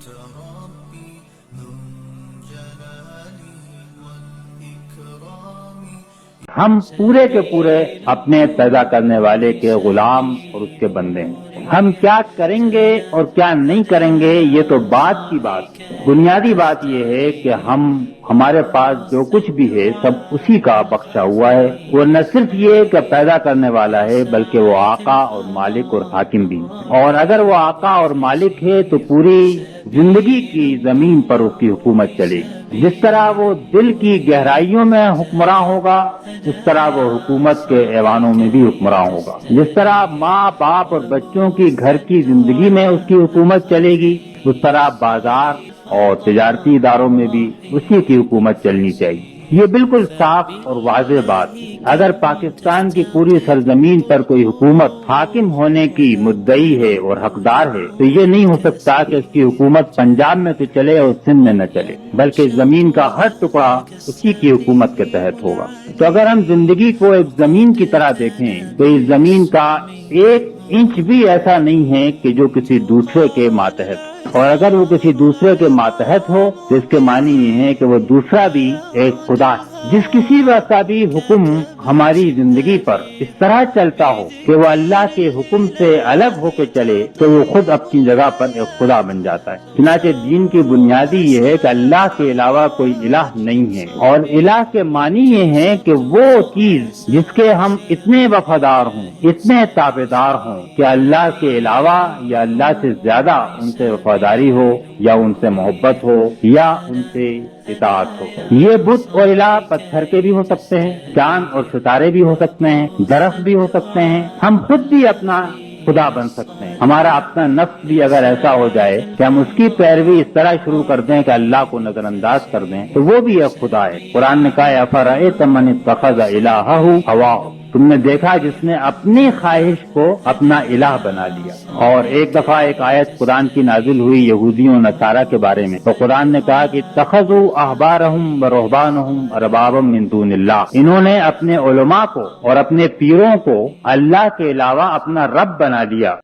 ربي ذو الجلال والإكرام. ہم پورے کے پورے اپنے پیدا کرنے والے کے غلام اور اس کے بندے ہیں. ہم کیا کریں گے اور کیا نہیں کریں گے یہ تو بعد کی بات ہے. بنیادی بات یہ ہے کہ ہمارے پاس جو کچھ بھی ہے سب اسی کا بخشا ہوا ہے. وہ نہ صرف یہ کہ پیدا کرنے والا ہے بلکہ وہ آقا اور مالک اور حاکم بھی. اور اگر وہ آقا اور مالک ہے تو پوری زندگی کی زمین پر اس کی حکومت چلے گی. جس طرح وہ دل کی گہرائیوں میں حکمراں ہوگا اس طرح وہ حکومت کے ایوانوں میں بھی حکمراں ہوگا. جس طرح ماں باپ اور بچوں کی گھر کی زندگی میں اس کی حکومت چلے گی اس طرح بازار اور تجارتی اداروں میں بھی اسی کی حکومت چلنی چاہیے. یہ بالکل صاف اور واضح بات ہے. اگر پاکستان کی پوری سرزمین پر کوئی حکومت حاکم ہونے کی مدعی ہے اور حقدار ہے تو یہ نہیں ہو سکتا کہ اس کی حکومت پنجاب میں تو چلے اور سندھ میں نہ چلے بلکہ زمین کا ہر ٹکڑا اسی کی حکومت کے تحت ہوگا. تو اگر ہم زندگی کو ایک زمین کی طرح دیکھیں تو اس زمین کا 1 انچ بھی ایسا نہیں ہے کہ جو کسی دوسرے کے ماتحت ہو. اور اگر وہ کسی دوسرے کے ماتحت ہو تو اس کے معنی یہ ہے کہ وہ دوسرا بھی ایک خدا ہے. جس کسی کا بھی حکم ہماری زندگی پر اس طرح چلتا ہو کہ وہ اللہ کے حکم سے الگ ہو کے چلے تو وہ خود اپنی جگہ پر ایک خدا بن جاتا ہے. چنانچہ دین کی بنیادی یہ ہے کہ اللہ کے علاوہ کوئی الہ نہیں ہے. اور الہ کے معنی یہ ہے کہ وہ چیز جس کے ہم اتنے وفادار ہوں اتنے تابعدار ہوں کہ اللہ کے علاوہ یا اللہ سے زیادہ ان سے وفاداری ہو یا ان سے محبت ہو یا ان سے اطاعت ہو. یہ بت اور الہ پتھر کے بھی ہو سکتے ہیں, چاند اور ستارے بھی ہو سکتے ہیں, درخت بھی ہو سکتے ہیں. ہم خود بھی اپنا خدا بن سکتے ہیں. ہمارا اپنا نفس بھی اگر ایسا ہو جائے کہ ہم اس کی پیروی اس طرح شروع کر دیں کہ اللہ کو نظر انداز کر دیں تو وہ بھی ایک خدا ہے. قرآن نے کہا افرأیت من اتخذ الہہ ہواہ, تم نے دیکھا جس نے اپنی خواہش کو اپنا الہ بنا لیا. اور ایک دفعہ ایک آیت قرآن کی نازل ہوئی یہودیوں نصارہ کے بارے میں تو قرآن نے کہا کہ اتخذوا احبارہم ورہبانہم اربابا من دون اللہ, انہوں نے اپنے علماء کو اور اپنے پیروں کو اللہ کے علاوہ اپنا رب بنا لیا.